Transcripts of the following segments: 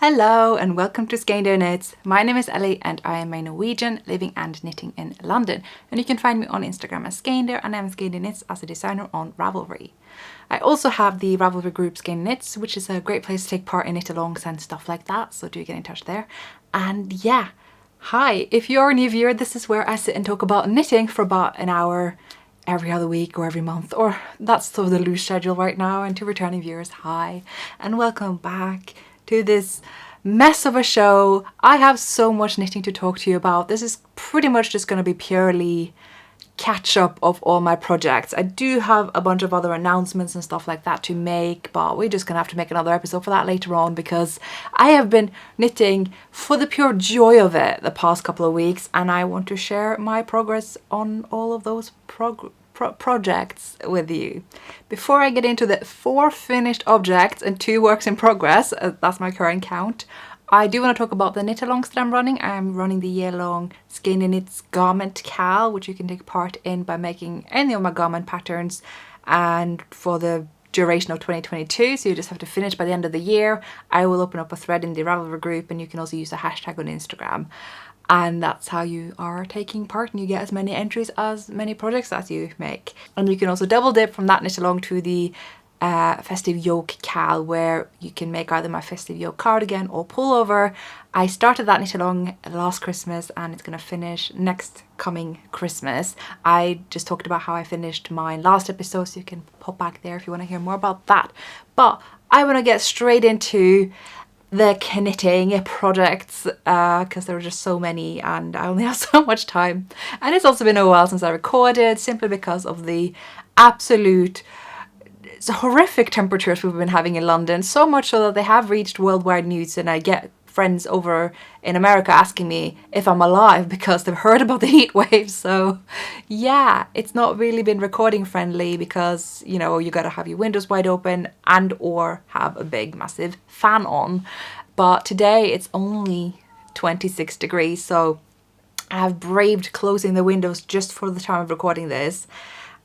Hello and welcome to Skeindeer Knits. My name is Ellie and I am a Norwegian living and knitting in London. And you can find me on Instagram as Skeindeer and I'm Skeindeer Knits as a designer on Ravelry. I also have the Ravelry group Skeindeer Knits, which is a great place to take part in knit-alongs and stuff like that, so do get in touch there. And yeah, hi, if you're a new viewer, this is where I sit and talk about knitting for about an hour every other week or every month, or that's sort of the loose schedule right now. And to returning viewers, hi and welcome back to this mess of a show. I have so much knitting to talk to you about. This is pretty much just going to be purely catch up of all my projects. I do have a bunch of other announcements and stuff like that to make, but we're just gonna have to make another episode for that later on because I have been knitting for the pure joy of it the past couple of weeks, and I want to share my progress on all of those projects with you. Before I get into the 4 finished objects and 2 works in progress, that's my current count, I do want to talk about the knit-alongs that I'm running. I'm running the year-long Skeindeer Knits garment cal, which you can take part in by making any of my garment patterns, and for the duration of 2022, so you just have to finish by the end of the year. I will open up a thread in the Ravelry group, and you can also use a hashtag on Instagram. And that's how you are taking part, and you get as many entries as many projects as you make. And you can also double dip from that knit along to the festive yoke cal, where you can make either my festive yoke cardigan or pullover. I started that knit along last Christmas and it's going to finish next coming Christmas. I just talked about how I finished mine last episode, so you can pop back there if you want to hear more about that. But I want to get straight into the knitting projects because there are just so many and I only have so much time, and it's also been a while since I recorded, simply because of the absolute horrific temperatures we've been having in London, so much so that they have reached worldwide news, and I get friends over in America asking me if I'm alive because they've heard about the heat wave. So yeah, it's not really been recording friendly because, you know, you gotta have your windows wide open and or have a big massive fan on. But today it's only 26 degrees, so I have braved closing the windows just for the time of recording this.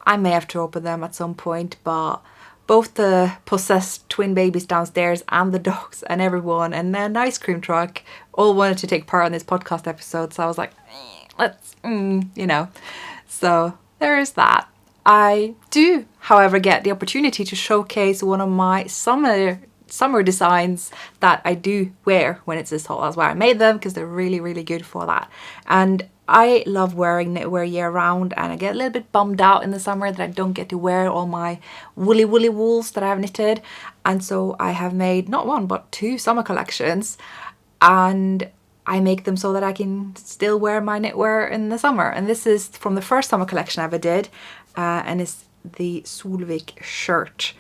I may have to open them at some point, but both the possessed twin babies downstairs and the dogs and everyone and an ice cream truck all wanted to take part in this podcast episode, so I was like, let's, you know. So there is that. I do, however, get the opportunity to showcase one of my summer designs that I do wear when it's this hot. That's why I made them, because they're really, really good for that. And I love wearing knitwear year round, and I get a little bit bummed out in the summer that I don't get to wear all my woolly wools that I've knitted. And so I have made not 1 but 2 summer collections, and I make them so that I can still wear my knitwear in the summer. And this is from the first summer collection I ever did, and it's the Solvik shirt.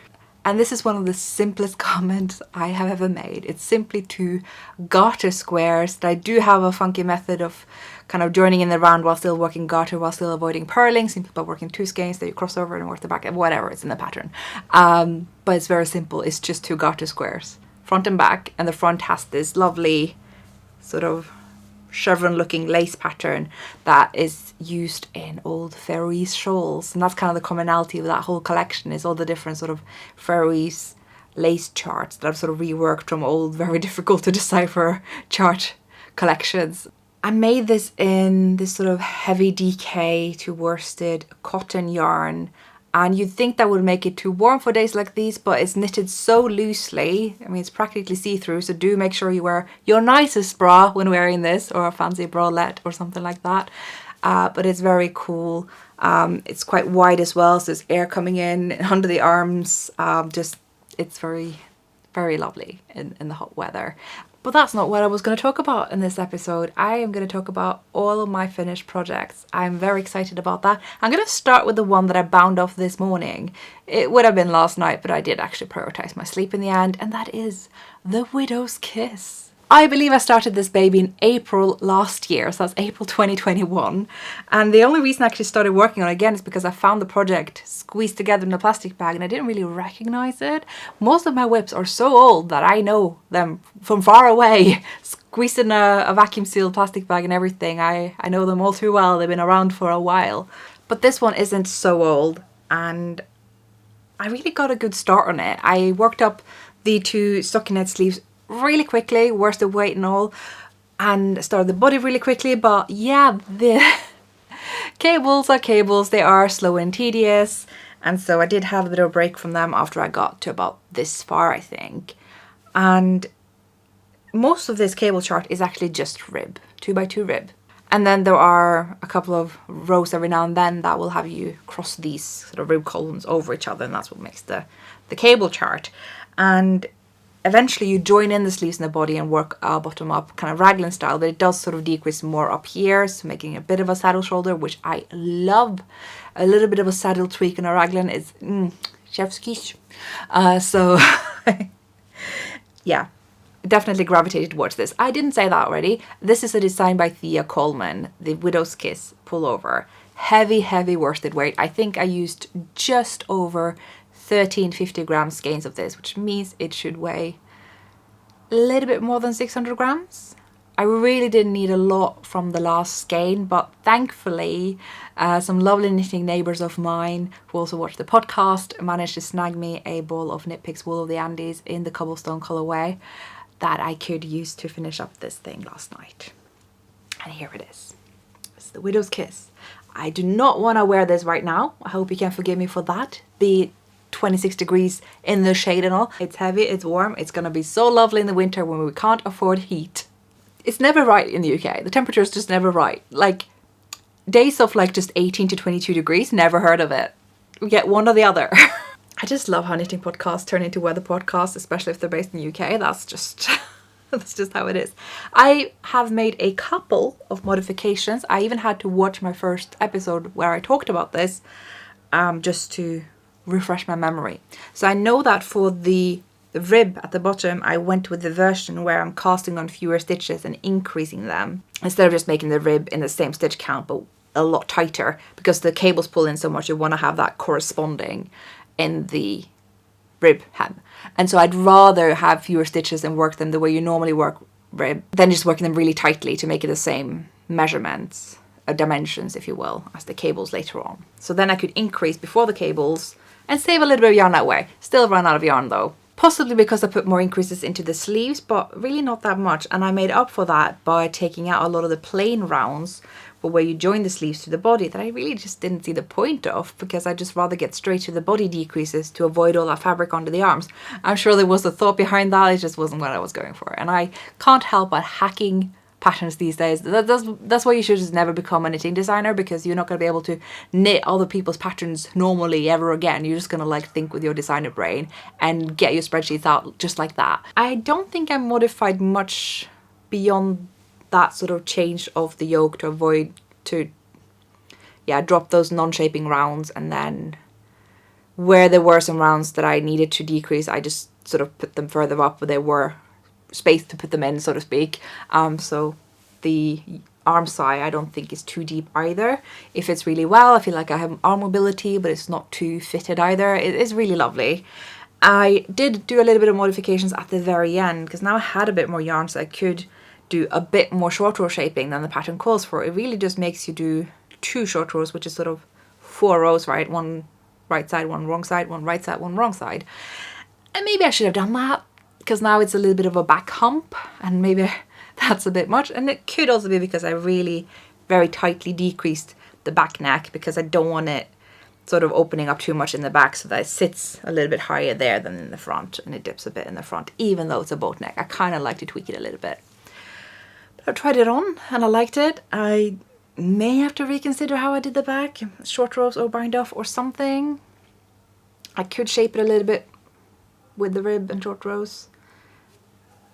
And this is one of the simplest garments I have ever made. It's simply 2 garter squares that I do have a funky method of kind of joining in the round while still working garter, while still avoiding purling, simply by working 2 skeins that you cross over and work the back, whatever, it's in the pattern. But it's very simple. It's just 2 garter squares, front and back, and the front has this lovely sort of chevron looking lace pattern that is used in old Faroese shawls, and that's kind of the commonality of that whole collection, is all the different sort of Faroese lace charts that I've sort of reworked from old, very difficult to decipher chart collections. I made this in this sort of heavy DK to worsted cotton yarn, and you'd think that would make it too warm for days like these, but it's knitted so loosely. I mean, it's practically see-through, so do make sure you wear your nicest bra when wearing this, or a fancy bralette or something like that. But it's very cool. It's quite wide as well, so there's air coming in under the arms. It's very, very lovely in the hot weather. But that's not what I was going to talk about in this episode. I am going to talk about all of my finished projects. I'm very excited about that. I'm going to start with the one that I bound off this morning. It would have been last night, but I did actually prioritize my sleep in the end, and that is The Widow's Kiss. I believe I started this baby in April last year, so that's April 2021. And the only reason I actually started working on it again is because I found the project squeezed together in a plastic bag and I didn't really recognize it. Most of my whips are so old that I know them from far away, squeezed in a vacuum sealed plastic bag and everything. I know them all too well. They've been around for a while. But this one isn't so old, and I really got a good start on it. I worked up the 2 stockinette sleeves really quickly, worsted weight and all, and started the body really quickly. But yeah, the cables are cables. They are slow and tedious. And so I did have a bit of a break from them after I got to about this far, I think. And most of this cable chart is actually just rib, 2x2 rib. And then there are a couple of rows every now and then that will have you cross these sort of rib columns over each other, and that's what makes the cable chart. And eventually you join in the sleeves and the body and work bottom up, kind of raglan style, but it does sort of decrease more up here, so making a bit of a saddle shoulder, which I love. A little bit of a saddle tweak in a raglan is chef's kiss. So yeah, definitely gravitated towards this. I didn't say that already. This is a design by Thea Coleman, the Widow's Kiss pullover. Heavy, heavy worsted weight. I think I used just over 1350 gram skeins of this, which means it should weigh a little bit more than 600 grams. I really didn't need a lot from the last skein, but thankfully some lovely knitting neighbours of mine who also watch the podcast managed to snag me a ball of Knit Picks Wool of the Andes in the cobblestone colourway that I could use to finish up this thing last night. And here it is. It's the Widow's Kiss. I do not want to wear this right now. I hope you can forgive me for that. Be 26 degrees in the shade and all. It's heavy, it's warm. It's going to be so lovely in the winter when we can't afford heat. It's never right in the UK. The temperature is just never right. Like days of like just 18 to 22 degrees, never heard of it. We get one or the other. I just love how knitting podcasts turn into weather podcasts, especially if they're based in the UK. That's just that's just how it is. I have made a couple of modifications. I even had to watch my first episode where I talked about this just to refresh my memory. So I know that for the rib at the bottom, I went with the version where I'm casting on fewer stitches and increasing them instead of just making the rib in the same stitch count but a lot tighter, because the cables pull in so much you want to have that corresponding in the rib hem. And so I'd rather have fewer stitches and work them the way you normally work rib than just working them really tightly to make it the same measurements, dimensions if you will, as the cables later on. So then I could increase before the cables and save a little bit of yarn that way. Still run out of yarn though. Possibly because I put more increases into the sleeves, but really not that much. And I made up for that by taking out a lot of the plain rounds for where you join the sleeves to the body that I really just didn't see the point of, because I just rather get straight to the body decreases to avoid all that fabric under the arms. I'm sure there was a thought behind that, it just wasn't what I was going for. And I can't help but hacking patterns these days. That's why you should just never become a knitting designer, because you're not going to be able to knit other people's patterns normally ever again. You're just going to like think with your designer brain and get your spreadsheets out just like that. I don't think I modified much beyond that sort of change of the yoke to avoid to drop those non-shaping rounds, and then where there were some rounds that I needed to decrease I just sort of put them further up where there were space to put them in, so to speak. So the arm side I don't think is too deep either. It fits really well. I feel like I have arm mobility, but it's not too fitted either. It is really lovely. I did do a little bit of modifications at the very end because now I had a bit more yarn, so I could do a bit more short row shaping than the pattern calls for. It really just makes you do 2 short rows, which is sort of 4 rows, right? One right side, one wrong side, one right side, one wrong side. And maybe I should have done that, because now it's a little bit of a back hump and maybe that's a bit much. And it could also be because I really very tightly decreased the back neck, because I don't want it sort of opening up too much in the back, so that it sits a little bit higher there than in the front, and it dips a bit in the front even though it's a boat neck. I kind of like to tweak it a little bit. But I tried it on and I liked it. I may have to reconsider how I did the back, short rows or bind off or something. I could shape it a little bit with the rib and short rows,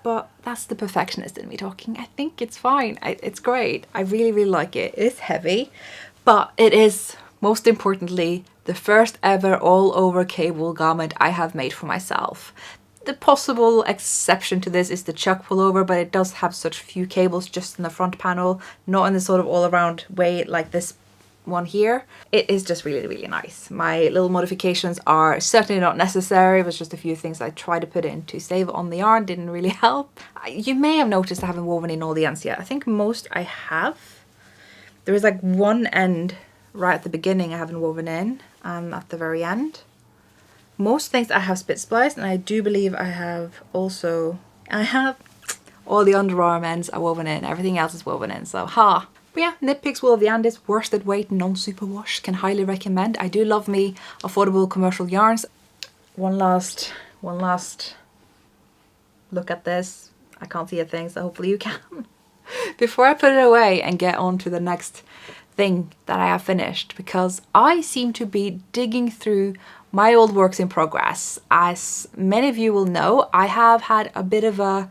but that's the perfectionist in me talking. I think it's fine. It's great. I really, really like it. It is heavy, but it is most importantly the first ever all over cable garment I have made for myself. The possible exception to this is the Chuck pullover, but it does have such few cables just in the front panel, not in the sort of all around way like this one here. It is just really, really nice. My little modifications are certainly not necessary. It was just a few things I tried to put in to save on the yarn. Didn't really help. You may have noticed I haven't woven in all the ends yet. I think most I have. There is like one end right at the beginning I haven't woven in, at the very end. Most things I have split spliced, and I do believe I have also I have all the underarm ends are woven in, everything else is woven in, so ha. But yeah, Knit Picks Wool of the Andes, worsted weight, non-superwash, can highly recommend. I do love me affordable commercial yarns. One last look at this. I can't see a thing, so hopefully you can. Before I put it away and get on to the next thing that I have finished, because I seem to be digging through my old works in progress. As many of you will know, I have had a bit of a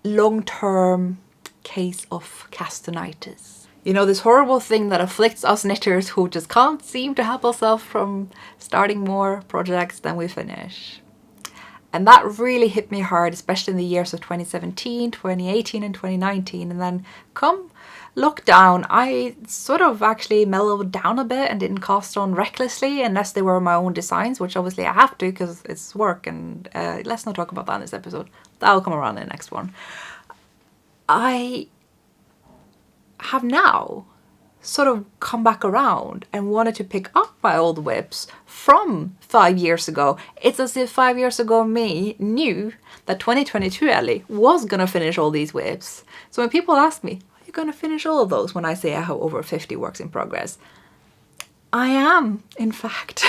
long-term case of castanitis. You know, this horrible thing that afflicts us knitters who just can't seem to help ourselves from starting more projects than we finish. And that really hit me hard, especially in the years of 2017, 2018 and 2019. And then come lockdown, I sort of actually mellowed down a bit and didn't cast on recklessly unless they were my own designs, which obviously I have to because it's work, and let's not talk about that in this episode. That'll come around in the next one. I have now sort of come back around and wanted to pick up my old whips from 5 years ago. It's as if 5 years ago me knew that 2022 Ellie was gonna finish all these whips. So when people ask me, are you gonna finish all of those, when I say I have over 50 works in progress, I am, in fact.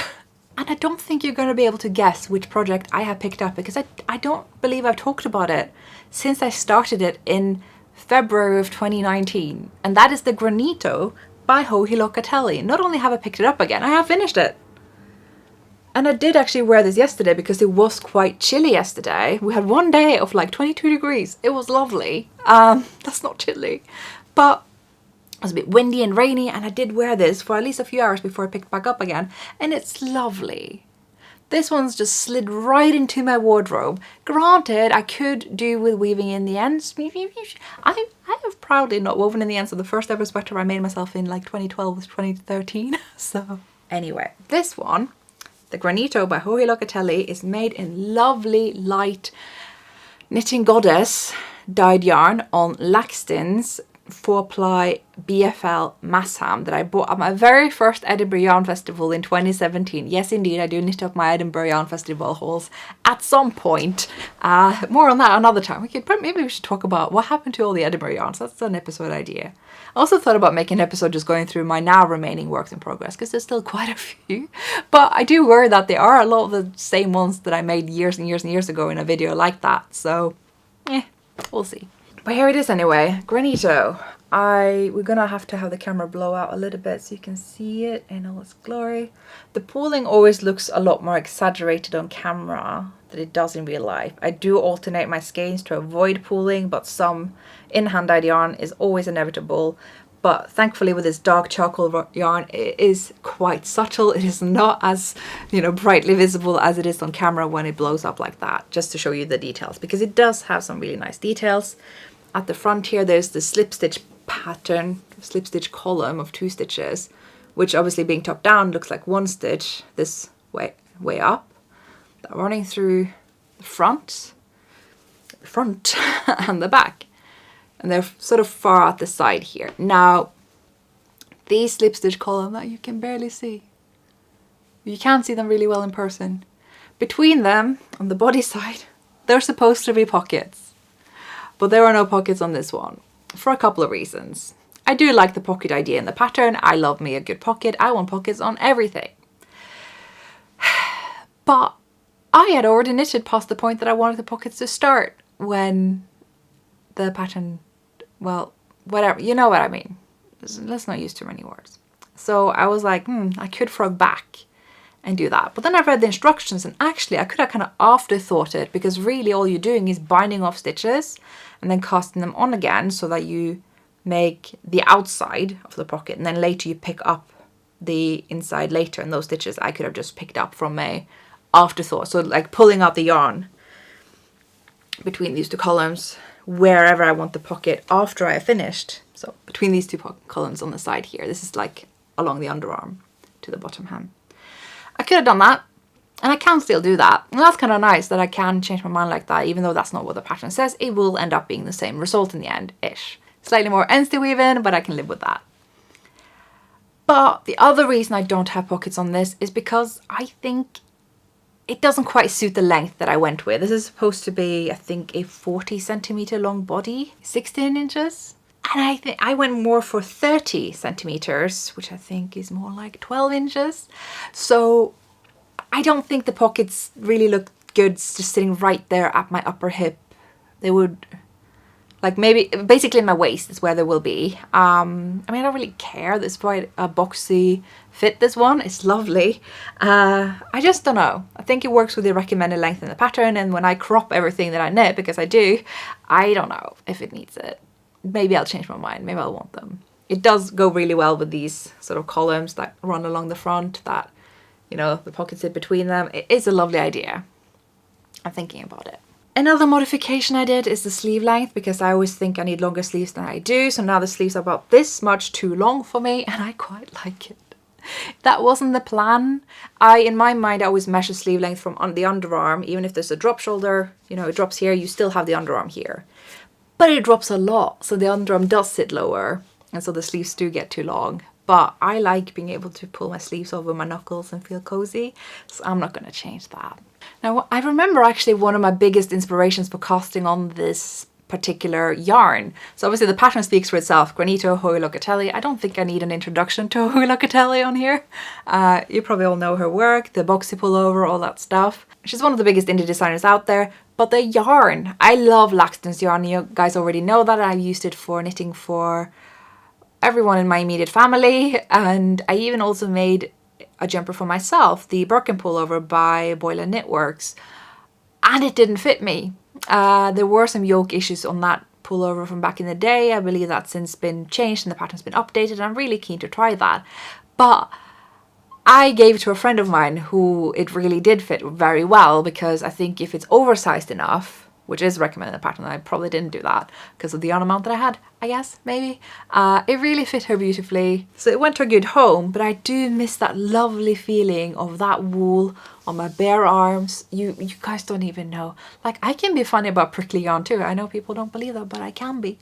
And I don't think you're gonna be able to guess which project I have picked up, because I don't believe I've talked about it since I started it in February of 2019, and that is the Granito by Joji Locatelli. Not only have I picked it up again, I have finished it. And I did actually wear this yesterday because it was quite chilly yesterday. We had one day of like 22 degrees. It was lovely. That's not chilly, but it was a bit windy and rainy, and I did wear this for at least a few hours before I picked back up again, and it's lovely. This one's just slid right into my wardrobe. Granted, I could do with weaving in the ends. I have proudly not woven in the ends of the first ever sweater I made myself in like 2012 to 2013. So anyway, this one, the Granito by Joji Locatelli, is made in lovely light Knitting Goddess dyed yarn on Laxton's 4-ply BFL Massham that I bought at my very first Edinburgh Yarn Festival in 2017. Yes, indeed, I do knit up my Edinburgh Yarn Festival hauls at some point. More on that another time. Maybe we should talk about what happened to all the Edinburgh yarns. That's an episode idea. I also thought about making an episode just going through my now remaining works in progress, because there's still quite a few. But I do worry that they are a lot of the same ones that I made years and years and years ago in a video like that. So, we'll see. But here it is anyway, Granito. We're gonna have to have the camera blow out a little bit so you can see it in all its glory. The pooling always looks a lot more exaggerated on camera than it does in real life. I do alternate my skeins to avoid pooling, but some in-hand dyed yarn is always inevitable. But thankfully with this dark charcoal yarn, it is quite subtle. It is not as, brightly visible as it is on camera when it blows up like that, just to show you the details, because it does have some really nice details. At the front here, there's the slip stitch pattern, slip stitch column of 2 stitches, which obviously being top down looks like 1 stitch this way up, running through the front and the back. And they're sort of far at the side here. Now, these slip stitch column that you can barely see, you can't see them really well in person. Between them, on the body side, they're supposed to be pockets. But there are no pockets on this one, for a couple of reasons. I do like the pocket idea in the pattern. I love me a good pocket. I want pockets on everything. But I had already knitted past the point that I wanted the pockets to start when the pattern, well, whatever, you know what I mean. Let's not use too many words. So I was like, I could frog back and do that. But then I read the instructions, and actually I could have kind of afterthought it, because really all you're doing is binding off stitches and then casting them on again so that you make the outside of the pocket, and then later you pick up the inside later, and those stitches I could have just picked up from a afterthought. So like pulling out the yarn between these 2 columns wherever I want the pocket after I have finished. So between these 2 columns on the side here, this is like along the underarm to the bottom hem. I could have done that, and I can still do that. And that's kind of nice that I can change my mind like that, even though that's not what the pattern says. It will end up being the same result in the end-ish. Slightly more ends to weave in, but I can live with that. But the other reason I don't have pockets on this is because I think it doesn't quite suit the length that I went with. This is supposed to be, I think, a 40 centimeter long body, 16 inches. And I think I went more for 30 centimeters, which I think is more like 12 inches. So I don't think the pockets really look good just sitting right there at my upper hip. They would, like, maybe basically my waist is where they will be. I mean, I don't really care. This is quite a boxy fit, this one. It's lovely. I just don't know. I think it works with the recommended length in the pattern, and when I crop everything that I knit, because I do, I don't know if it needs it. Maybe I'll change my mind. Maybe I'll want them. It does go really well with these sort of columns that run along the front, that, you know, the pockets sit between them. It is a lovely idea. I'm thinking about it. Another modification I did is the sleeve length, because I always think I need longer sleeves than I do. So now the sleeves are about this much too long for me, and I quite like it. That wasn't the plan. In my mind, I always measure sleeve length from the underarm. Even if there's a drop shoulder, you know, it drops here, you still have the underarm here. But it drops a lot, so the underarm does sit lower, and so the sleeves do get too long. But I like being able to pull my sleeves over my knuckles and feel cozy, so I'm not going to change that. Now, I remember actually one of my biggest inspirations for casting on this particular yarn. So obviously the pattern speaks for itself. Granito, Hoy Locatelli. I don't think I need an introduction to Hoy Locatelli on here. You probably all know her work, the boxy pullover, all that stuff. She's one of the biggest indie designers out there. But the yarn, I love Laxton's yarn. You guys already know that. I used it for knitting for everyone in my immediate family, and I even also made a jumper for myself, the Birkin pullover by Boylan Knitworks, and it didn't fit me. There were some yoke issues on that pullover from back in the day. I believe that's since been changed and the pattern's been updated, and I'm really keen to try that. But I gave it to a friend of mine who it really did fit very well, because I think if it's oversized enough, which is recommended in the pattern, I probably didn't do that because of the yarn amount that I had, I guess, maybe. It really fit her beautifully. So it went to a good home, but I do miss that lovely feeling of that wool on my bare arms. You guys don't even know. Like, I can be funny about prickly yarn too. I know people don't believe that, but I can be.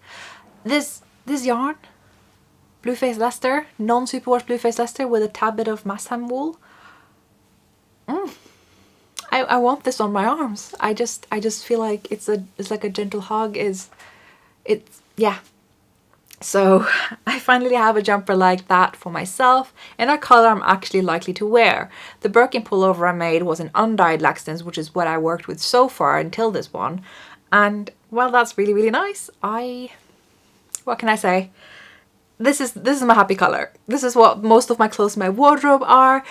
This yarn, Blueface Leicester, non-superwash Blueface Leicester with a tad bit of mastheim wool. I want this on my arms. I just feel like it's like a gentle hug. Yeah. So I finally have a jumper like that for myself in a color I'm actually likely to wear. The Birkin pullover I made was an undyed Laxton's, which is what I worked with so far until this one. And well, that's really, really nice. What can I say? This is my happy color. This is what most of my clothes in my wardrobe are.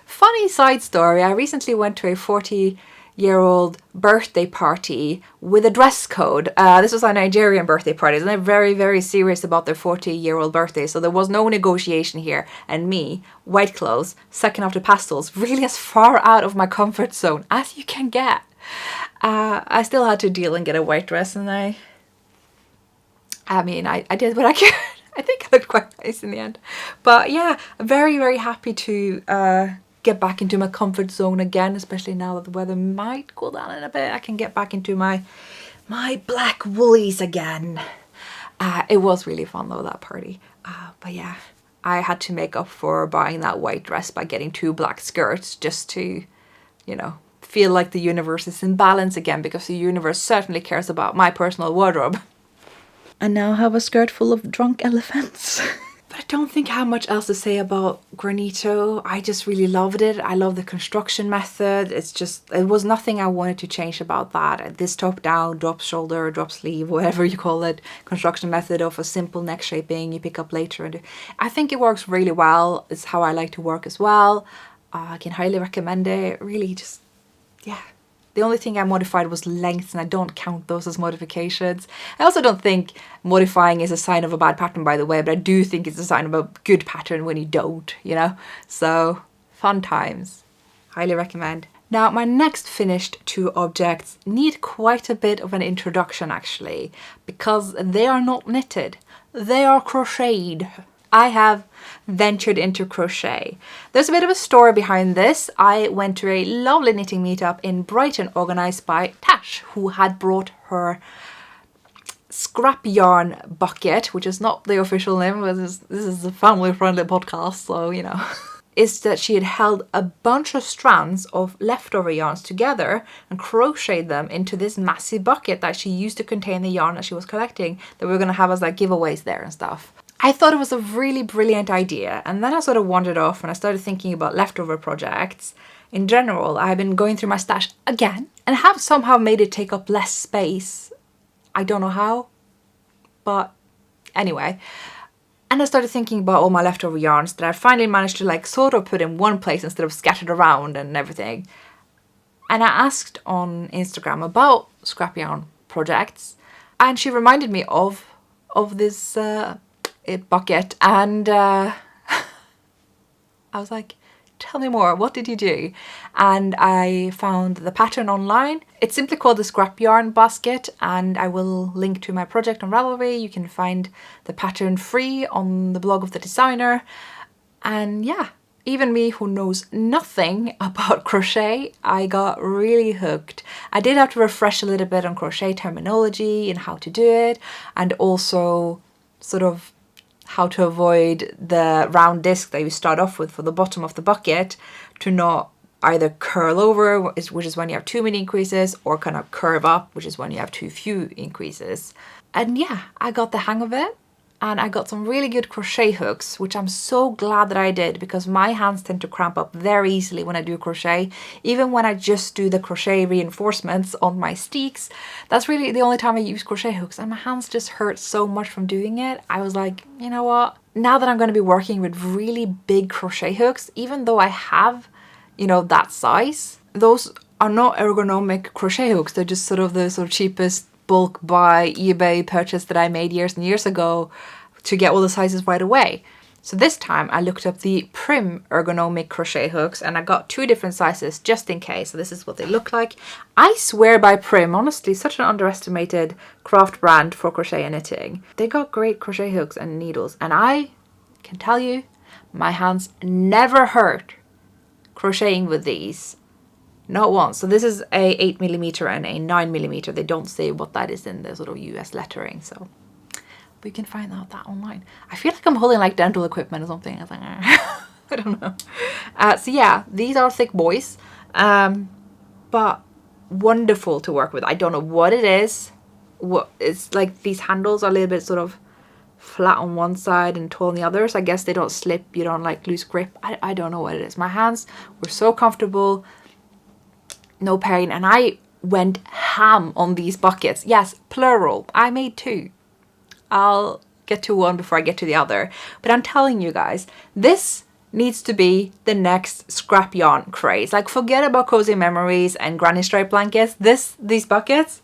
Funny side story, I recently went to a 40-year-old birthday party with a dress code. This was a Nigerian birthday party, and they're very, very serious about their 40-year-old birthday, so there was no negotiation here. And me, white clothes, second after pastels, really as far out of my comfort zone as you can get. I still had to deal and get a white dress, and I did what I could. I think I looked quite nice in the end. But yeah, I'm very, very happy to get back into my comfort zone again, especially now that the weather might cool down in a bit. I can get back into my black woolies again. It was really fun though, that party. But yeah, I had to make up for buying that white dress by getting 2 black skirts just to, you know, feel like the universe is in balance again, because the universe certainly cares about my personal wardrobe. I now have a skirt full of drunk elephants. But I don't think I have much else to say about Granito. I just really loved it. I love the construction method. It was nothing I wanted to change about that. This top down, drop shoulder, drop sleeve, whatever you call it, construction method of a simple neck shaping you pick up later. And I think it works really well. It's how I like to work as well. I can highly recommend it. Really just, yeah. The only thing I modified was lengths, and I don't count those as modifications. I also don't think modifying is a sign of a bad pattern, by the way, but I do think it's a sign of a good pattern when you don't, you know? So, fun times. Highly recommend. Now, my next finished 2 objects need quite a bit of an introduction, actually, because they are not knitted. They are crocheted. I have ventured into crochet. There's a bit of a story behind this. I went to a lovely knitting meetup in Brighton organised by Tash, who had brought her scrap yarn bucket, which is not the official name, but this is a family friendly podcast, so you know. is that she had held a bunch of strands of leftover yarns together and crocheted them into this massive bucket that she used to contain the yarn that she was collecting, that we were going to have as like giveaways there and stuff. I thought it was a really brilliant idea, and then I sort of wandered off and I started thinking about leftover projects. In general, I've been going through my stash again and have somehow made it take up less space. I don't know how, but anyway. And I started thinking about all my leftover yarns that I finally managed to like sort of put in one place instead of scattered around and everything. And I asked on Instagram about scrap yarn projects, and she reminded me of this bucket, and I was like, tell me more, what did you do? And I found the pattern online. It's simply called the scrap yarn basket, and I will link to my project on Ravelry. You can find the pattern free on the blog of the designer. And yeah, even me who knows nothing about crochet, I got really hooked. I did have to refresh a little bit on crochet terminology and how to do it, and also sort of how to avoid the round disc that you start off with for the bottom of the bucket to not either curl over, which is when you have too many increases, or kind of curve up, which is when you have too few increases. And yeah, I got the hang of it, and I got some really good crochet hooks, which I'm so glad that I did, because my hands tend to cramp up very easily when I do crochet. Even when I just do the crochet reinforcements on my steeks, that's really the only time I use crochet hooks, and my hands just hurt so much from doing it. I was like, you know what? Now that I'm going to be working with really big crochet hooks, even though I have, you know, that size, those are not ergonomic crochet hooks. They're just sort of the cheapest bulk buy eBay purchase that I made years and years ago to get all the sizes right away. So this time I looked up the Prim ergonomic crochet hooks, and I got 2 different sizes just in case. So this is what they look like. I swear by Prim, honestly, such an underestimated craft brand for crochet and knitting. They got great crochet hooks and needles, and I can tell you, my hands never hurt crocheting with these. Not once. So this is a 8mm and a 9mm. They don't say what that is in the sort of US lettering, so but you can find out that online. I feel like I'm holding like dental equipment or something. I was like, I don't know. So yeah, these are thick boys, but wonderful to work with. I don't know what it is. What it's like, these handles are a little bit sort of flat on one side and tall on the other. So I guess they don't slip. You don't like lose grip. I don't know what it is. My hands were so comfortable. No pain, and I went ham on these buckets. Yes, plural. I made 2. I'll get to one before I get to the other. But I'm telling you guys, this needs to be the next scrap yarn craze. Like, forget about cozy memories and granny stripe blankets. These buckets,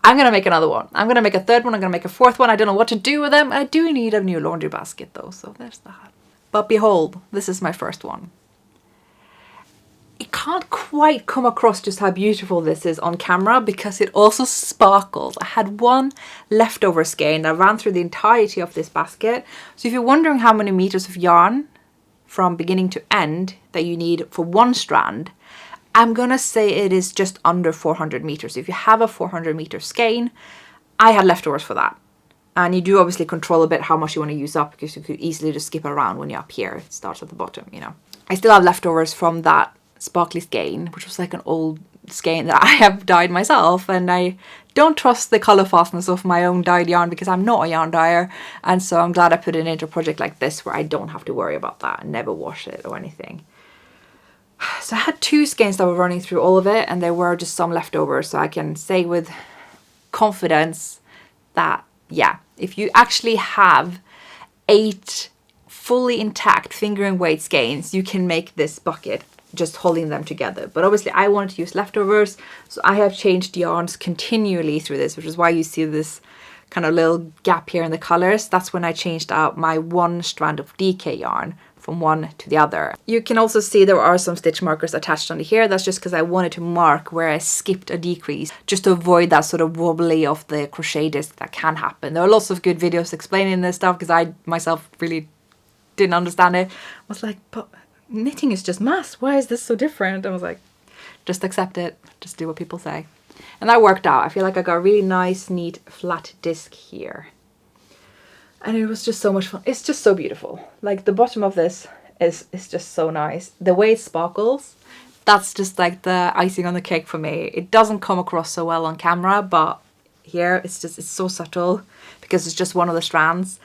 I'm gonna make another one. I'm gonna make a 3rd one. I'm gonna make a 4th one. I don't know what to do with them. I do need a new laundry basket though, so there's that. But behold, this is my first one. It can't quite come across just how beautiful this is on camera because it also sparkles. I had one leftover skein that ran through the entirety of this basket. So if you're wondering how many meters of yarn from beginning to end that you need for one strand, I'm gonna say it is just under 400 meters. If you have a 400-meter skein, I had leftovers for that. And you do obviously control a bit how much you want to use up, because you could easily just skip around when you're up here. It starts at the bottom, you know. I still have leftovers from that sparkly skein, which was like an old skein that I have dyed myself, and I don't trust the colour fastness of my own dyed yarn because I'm not a yarn dyer, and so I'm glad I put it into a project like this where I don't have to worry about that and never wash it or anything. So I had 2 skeins that were running through all of it, and there were just some leftovers, so I can say with confidence that yeah, if you actually have 8 fully intact fingering weight skeins, you can make this bucket just holding them together. But obviously I wanted to use leftovers, so I have changed yarns continually through this, which is why you see this kind of little gap here in the colors. That's when I changed out my 1 strand of DK yarn from one to the other. You can also see there are some stitch markers attached under here. That's just because I wanted to mark where I skipped a decrease, just to avoid that sort of wobbly of the crochet disc that can happen. There are lots of good videos explaining this stuff because I myself really didn't understand it. I was like, but knitting is just maths. Why is this so different? I was like, just accept it. Just do what people say. And that worked out. I feel like I got a really nice, neat, flat disc here. And it was just so much fun. It's just so beautiful. Like, the bottom of this is just so nice. The way it sparkles, that's just like the icing on the cake for me. It doesn't come across so well on camera, but here it's so subtle because it's just one of the strands,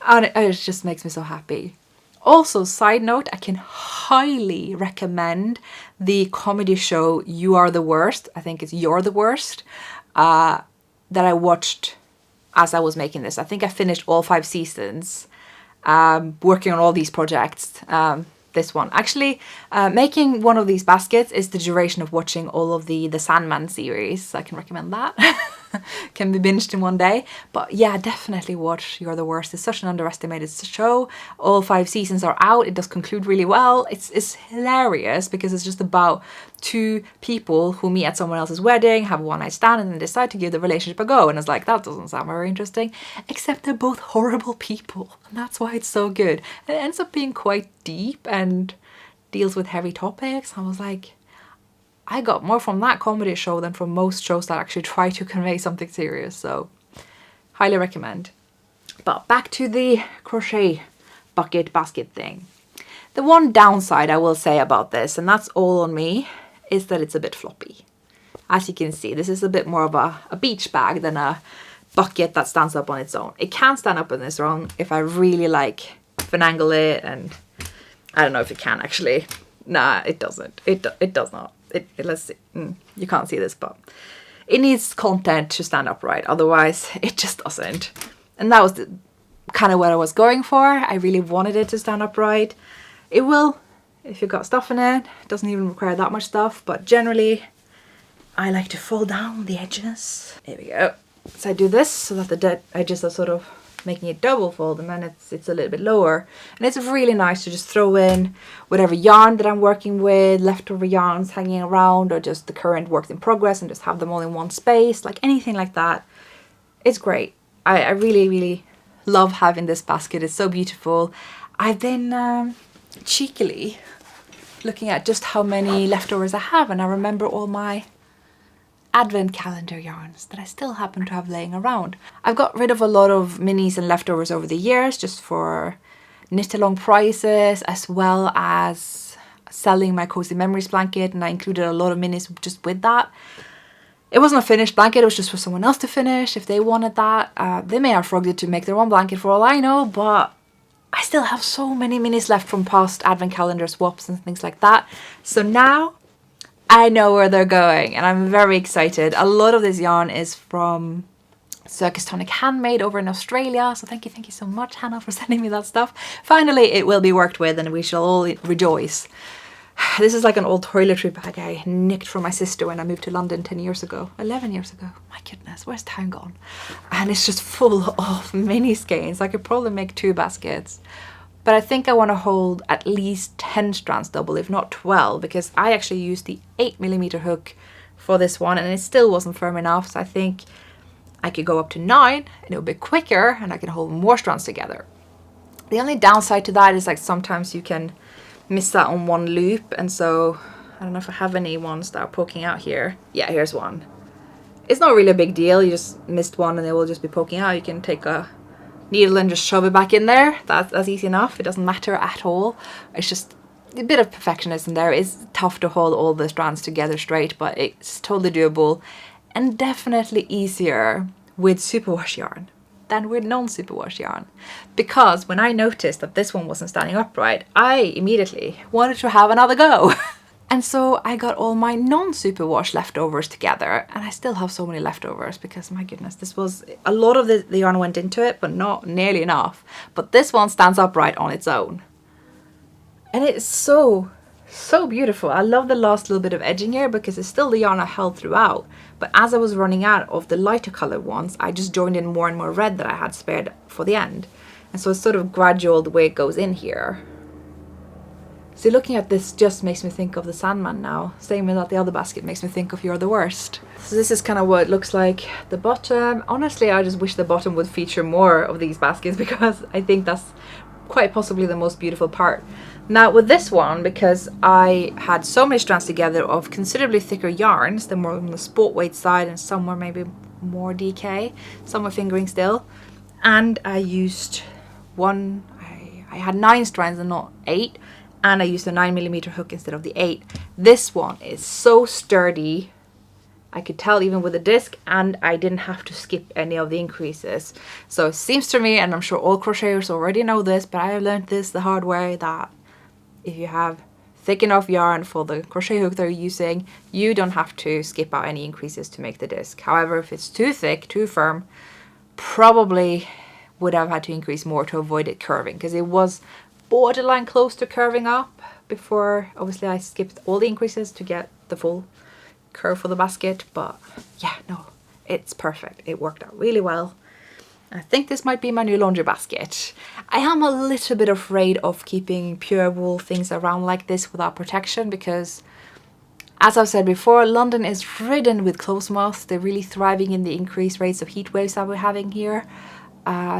and it just makes me so happy. Also, side note, I can highly recommend the comedy show You Are the Worst. I think it's You're the Worst, that I watched as I was making this. I think I finished all 5 seasons, working on all these projects. This one. Actually, making one of these baskets is the duration of watching all of the Sandman series. I can recommend that. Can be binged in one day. But yeah, definitely watch You're the Worst. It's such an underestimated show. All 5 seasons are out. It does conclude really well. It's hilarious because it's just about 2 people who meet at someone else's wedding, have a one-night stand, and then decide to give the relationship a go. And it's like, that doesn't sound very interesting. Except they're both horrible people. And that's why it's so good. And it ends up being quite deep and deals with heavy topics. I was like, I got more from that comedy show than from most shows that actually try to convey something serious. So highly recommend. But back to the crochet bucket basket thing. The one downside I will say about this, and that's all on me, is that it's a bit floppy. As you can see, this is a bit more of a beach bag than a bucket that stands up on its own. It can stand up on its own if I really like finagle it, and I don't know if it can actually. Nah, it doesn't. It does not. Let's see. You can't see this, but it needs content to stand upright. Otherwise, it just doesn't. And that was kind of what I was going for. I really wanted it to stand upright. It will, if you've got stuff in it. It doesn't even require that much stuff, but generally, I like to fold down the edges. There we go. So I do this so that the edges are sort of making it double fold, and then it's a little bit lower. And it's really nice to just throw in whatever yarn that I'm working with, leftover yarns hanging around, or just the current work in progress, and just have them all in one space, like anything like that. It's great. I really, really love having this basket. It's so beautiful. I've been cheekily looking at just how many leftovers I have, and I remember all my advent calendar yarns that I still happen to have laying around. I've got rid of a lot of minis and leftovers over the years just for knit-along prices, as well as selling my Cozy Memories blanket, and I included a lot of minis just with that. It wasn't a finished blanket, it was just for someone else to finish if they wanted that. They may have frogged it to make their own blanket for all I know, but I still have so many minis left from past advent calendar swaps and things like that. So now I know where they're going, and I'm very excited. A lot of this yarn is from Circus Tonic Handmade over in Australia. So thank you so much, Hannah, for sending me that stuff. Finally, it will be worked with, and we shall all rejoice. This is like an old toiletry bag I nicked from my sister when I moved to London 10 years ago. 11 years ago. My goodness, where's time gone? And it's just full of mini skeins. I could probably make 2 baskets. But I think I want to hold at least 10 strands double, if not 12, because I actually used the 8mm hook for this one, and it still wasn't firm enough. So I think I could go up to 9, and it would be quicker, and I can hold more strands together. The only downside to that is like sometimes you can miss that on one loop, and so I don't know if I have any ones that are poking out here. Yeah, here's one. It's not really a big deal. You just missed one, and they will just be poking out. You can take a needle and just shove it back in there. That's easy enough. It doesn't matter at all. It's just a bit of perfectionism there. It's tough to hold all the strands together straight, but it's totally doable, and definitely easier with superwash yarn than with non-superwash yarn. Because when I noticed that this one wasn't standing upright, I immediately wanted to have another go. And so I got all my non-superwash leftovers together, and I still have so many leftovers because, my goodness, this was a lot of the yarn went into it, but not nearly enough. But this one stands upright on its own. And it's so beautiful. I love the last little bit of edging here because it's still the yarn I held throughout. But as I was running out of the lighter colored ones, I just joined in more and more red that I had spared for the end. And so it's sort of gradual the way it goes in here. So looking at this just makes me think of the Sandman now. Same with that the other basket makes me think of You're the Worst. So this is kind of what it looks like. The bottom, honestly, I just wish the bottom would feature more of these baskets because I think that's quite possibly the most beautiful part. Now with this one, because I had so many strands together of considerably thicker yarns, they're more on the sport weight side and some were maybe more DK, some were fingering still. And I used I had 9 strands and not 8. and I used a 9mm hook instead of the 8. This one is so sturdy. I could tell even with the disc, and I didn't have to skip any of the increases. So it seems to me, and I'm sure all crocheters already know this, but I have learned this the hard way, that if you have thick enough yarn for the crochet hook that you're using, you don't have to skip out any increases to make the disc. However, if it's too thick, too firm, probably would have had to increase more to avoid it curving, because it was borderline close to curving up before obviously I skipped all the increases to get the full curve for the basket. But yeah, no, it's perfect. It worked out really well. I think this might be my new laundry basket. I am a little bit afraid of keeping pure wool things around like this without protection, because as I've said before, London is ridden with clothes moths. They're really thriving in the increased rates of heat waves that we're having here.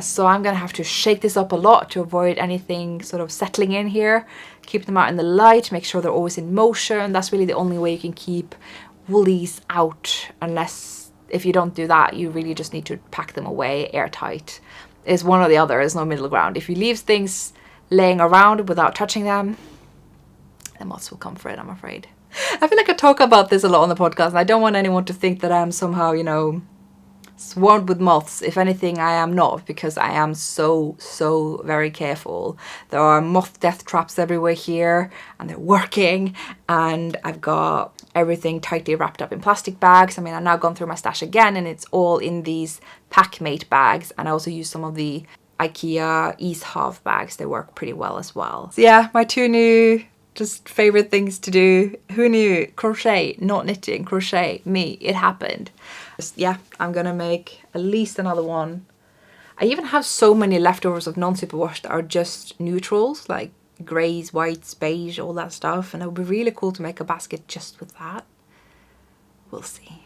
So I'm gonna have to shake this up a lot to avoid anything sort of settling in here. Keep them out in the light, make sure they're always in motion. That's really the only way you can keep woolies out, unless if you don't do that, you really just need to pack them away airtight. It's one or the other, there's no middle ground. If you leave things laying around without touching them, the moths will come for it, I'm afraid. I feel like I talk about this a lot on the podcast, and I don't want anyone to think that I'm somehow, you know, swarmed with moths. If anything, I am not, because I am so very careful. There are moth death traps everywhere here, and they're working, and I've got everything tightly wrapped up in plastic bags. I mean, I've now gone through my stash again, and it's all in these Packmate bags, and I also use some of the IKEA Ease Half bags. They work pretty well as well. So yeah, my two new just favorite things to do. Who knew? Crochet, not knitting, crochet, me, it happened. Yeah, I'm gonna make at least another one. I even have so many leftovers of non-superwash that are just neutrals, like greys, whites, beige, all that stuff, and it would be really cool to make a basket just with that. We'll see.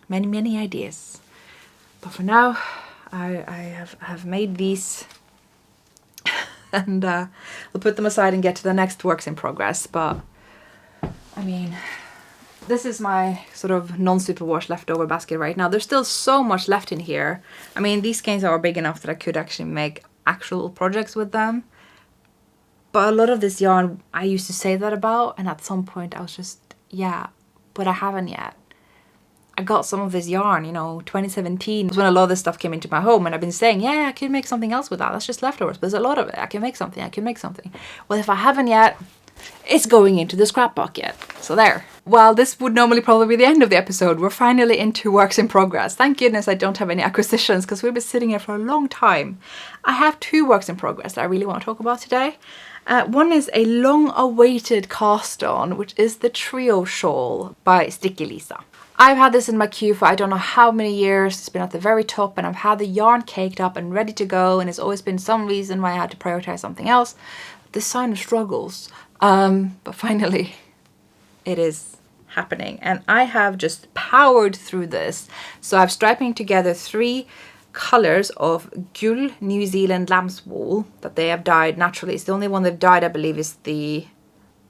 Many ideas. But for now, I have made these and I'll put them aside and get to the next works in progress. But I mean, this is my sort of non-superwash leftover basket right now. There's still so much left in here. I mean, these skeins are big enough that I could actually make actual projects with them. But a lot of this yarn I used to say that about, and at some point I was just, yeah, but I haven't yet. I got some of this yarn, you know, 2017 was when a lot of this stuff came into my home, and I've been saying, yeah, I could make something else with that. That's just leftovers, but there's a lot of it. I can make something. Well, if I haven't yet, it's going into the scrap bucket. So there. Well, this would normally probably be the end of the episode. We're finally into works in progress. Thank goodness I don't have any acquisitions, because we've been sitting here for a long time. I have two works in progress that I really want to talk about today. One is a long-awaited cast on, which is the Triosjal by Sticky Lisa. I've had this in my queue for I don't know how many years. It's been at the very top, and I've had the yarn caked up and ready to go, and it's always been some reason why I had to prioritize something else. This sign of struggles. But finally, it is happening, and I have just powered through this. So I'm striping together 3 colors of Gull New Zealand lamb's wool that they have dyed naturally. It's the only one they've dyed, I believe, is the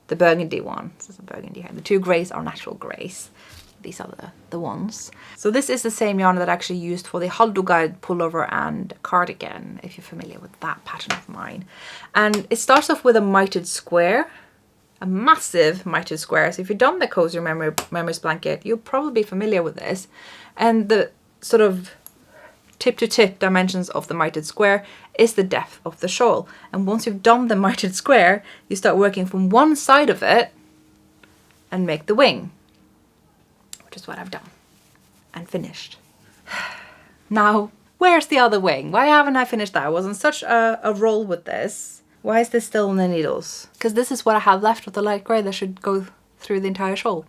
burgundy one. This is a burgundy here. The 2 grays are natural grays. These are the ones. So this is the same yarn that I actually used for the Haldoguide pullover and cardigan, if you're familiar with that pattern of mine. And it starts off with a mitered square, a massive mitered square. So if you've done the Cozy Memories blanket, you'll probably be familiar with this. And the sort of tip to tip dimensions of the mitered square is the depth of the shawl. And once you've done the mitered square, you start working from one side of it and make the wing, which is what I've done and finished. Now, where's the other wing? Why haven't I finished that? I was on such a roll with this. Why is this still on the needles? Because this is what I have left of the light grey that should go through the entire shawl.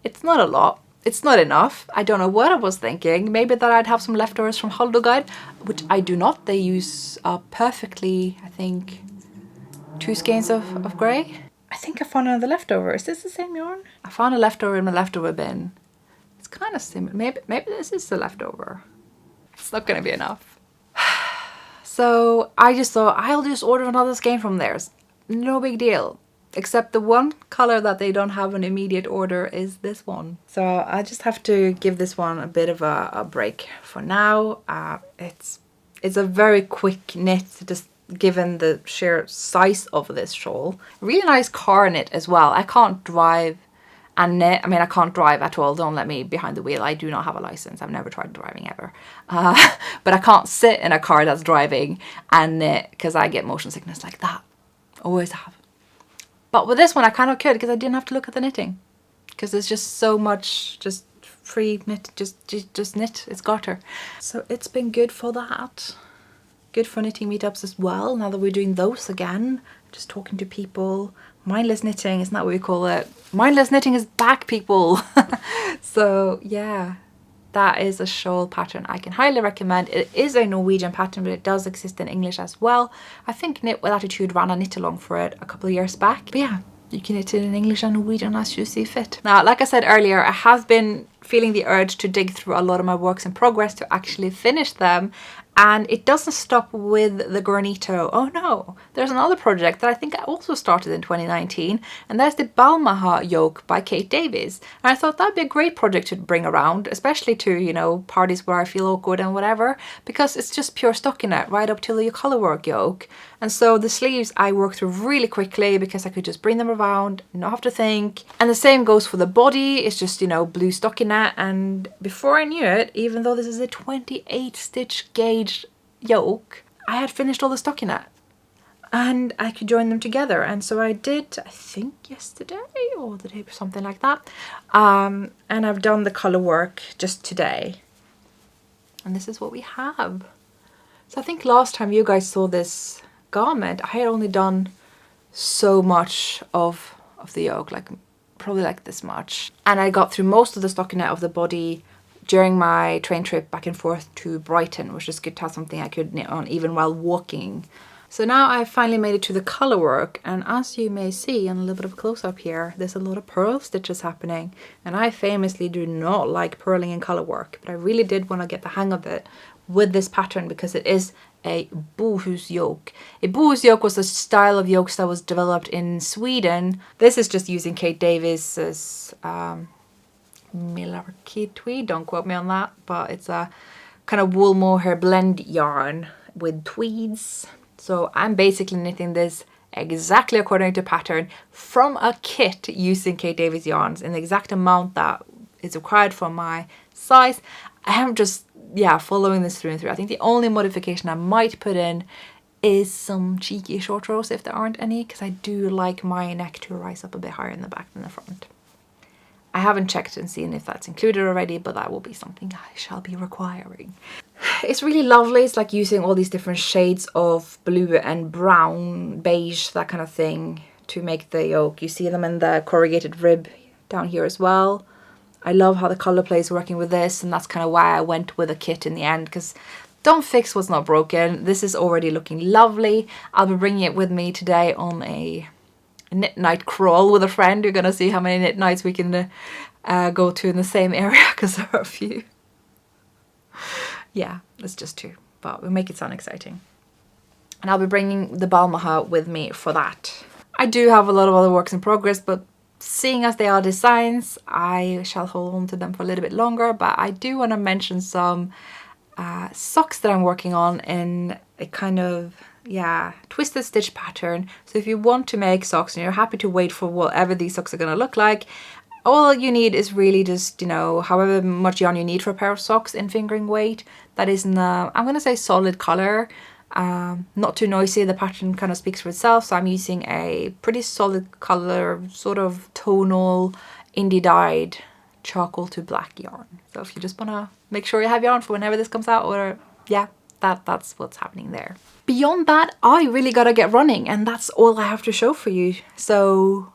It's not a lot. It's not enough. I don't know what I was thinking. Maybe that I'd have some leftovers from Haldoguide, which I do not. They use perfectly, I think, 2 skeins of grey. I think I found another leftover. Is this the same yarn? I found a leftover in my leftover bin. It's kind of similar. Maybe this is the leftover. It's not going to be enough. So I just thought I'll just order another skein from theirs. No big deal. Except the one color that they don't have an immediate order is this one. So I just have to give this one a bit of a break for now. It's a very quick knit. Just given the sheer size of this shawl. Really nice car knit as well. I can't drive and knit. I mean, I can't drive at all. Don't let me behind the wheel. I do not have a license. I've never tried driving ever. But I can't sit in a car that's driving and knit because I get motion sickness like that. Always have. But with this one, I kind of could because I didn't have to look at the knitting. Because there's just so much just free knit, just knit. It's garter. So it's been good for that. Good for knitting meetups as well, now that we're doing those again. Just talking to people. Mindless knitting, isn't that what we call it? Mindless knitting is back, people. So yeah, that is a shawl pattern I can highly recommend. It is a Norwegian pattern, but it does exist in English as well. I think Knit with Attitude ran a knit along for it a couple of years back. But yeah, you can knit it in English and Norwegian as you see fit. Now, like I said earlier, I have been feeling the urge to dig through a lot of my works in progress to actually finish them. And it doesn't stop with the Granito. Oh no, there's another project that I think I also started in 2019, and that's the Balmaha yoke by Kate Davies. And I thought that'd be a great project to bring around, especially to, you know, parties where I feel awkward and whatever, because it's just pure stockinette right up till your colorwork yoke. And so the sleeves I worked through really quickly because I could just bring them around, not have to think. And the same goes for the body. It's just, you know, blue stockinette. And before I knew it, even though this is a 28 stitch gauge yoke, I had finished all the stockinette and I could join them together. And so I did, I think yesterday or the day, something like that. And I've done the color work just today. And this is what we have. So I think last time you guys saw this garment, I had only done so much of the yoke, like probably like this much. And I got through most of the stockinette of the body during my train trip back and forth to Brighton, which is good to have something I could knit on even while walking. So now I've finally made it to the color work, and as you may see on a little bit of a close-up here, there's a lot of purl stitches happening, and I famously do not like purling in color work, but I really did want to get the hang of it with this pattern because it is a bohus yoke. A bohus yoke was a style of yokes that was developed in Sweden. This is just using Kate Davies's Millarkey tweed, don't quote me on that, but it's a kind of wool mohair blend yarn with tweeds. So I'm basically knitting this exactly according to pattern from a kit using Kate Davies yarns in the exact amount that is required for my size. I am just, yeah, following this through and through. I think the only modification I might put in is some cheeky short rows if there aren't any, because I do like my neck to rise up a bit higher in the back than the front. I haven't checked and seen if that's included already, but that will be something I shall be requiring. It's really lovely. It's like using all these different shades of blue and brown, beige, that kind of thing to make the yoke. You see them in the corrugated rib down here as well. I love how the color play is working with this, and that's kind of why I went with a kit in the end, because don't fix what's not broken. This is already looking lovely. I'll be bringing it with me today on a knit night crawl with a friend. You're gonna see how many knit nights we can go to in the same area, because there are a few. Yeah, it's just two, but we'll make it sound exciting. And I'll be bringing the Balmaha with me for that. I do have a lot of other works in progress, but seeing as they are designs, I shall hold on to them for a little bit longer. But I do want to mention some socks that I'm working on in a kind of, yeah, twisted stitch pattern. So if you want to make socks and you're happy to wait for whatever these socks are going to look like, all you need is really just, you know, however much yarn you need for a pair of socks in fingering weight. That is in a, I'm going to say solid color, not too noisy. The pattern kind of speaks for itself. So I'm using a pretty solid color, sort of tonal, indie dyed charcoal to black yarn. So if you just want to make sure you have yarn for whenever this comes out, or yeah, that's what's happening there. Beyond that, I really gotta get running, and that's all I have to show for you. So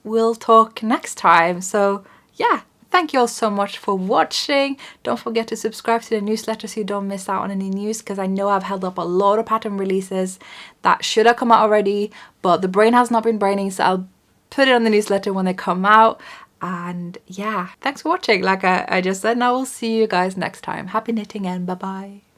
we'll talk next time. So yeah, thank you all so much for watching. Don't forget to subscribe to the newsletter so you don't miss out on any news, because I know I've held up a lot of pattern releases that should have come out already, but the brain has not been braining, so I'll put it on the newsletter when they come out. And yeah, thanks for watching. Like I just said, and I will see you guys next time. Happy knitting and bye bye.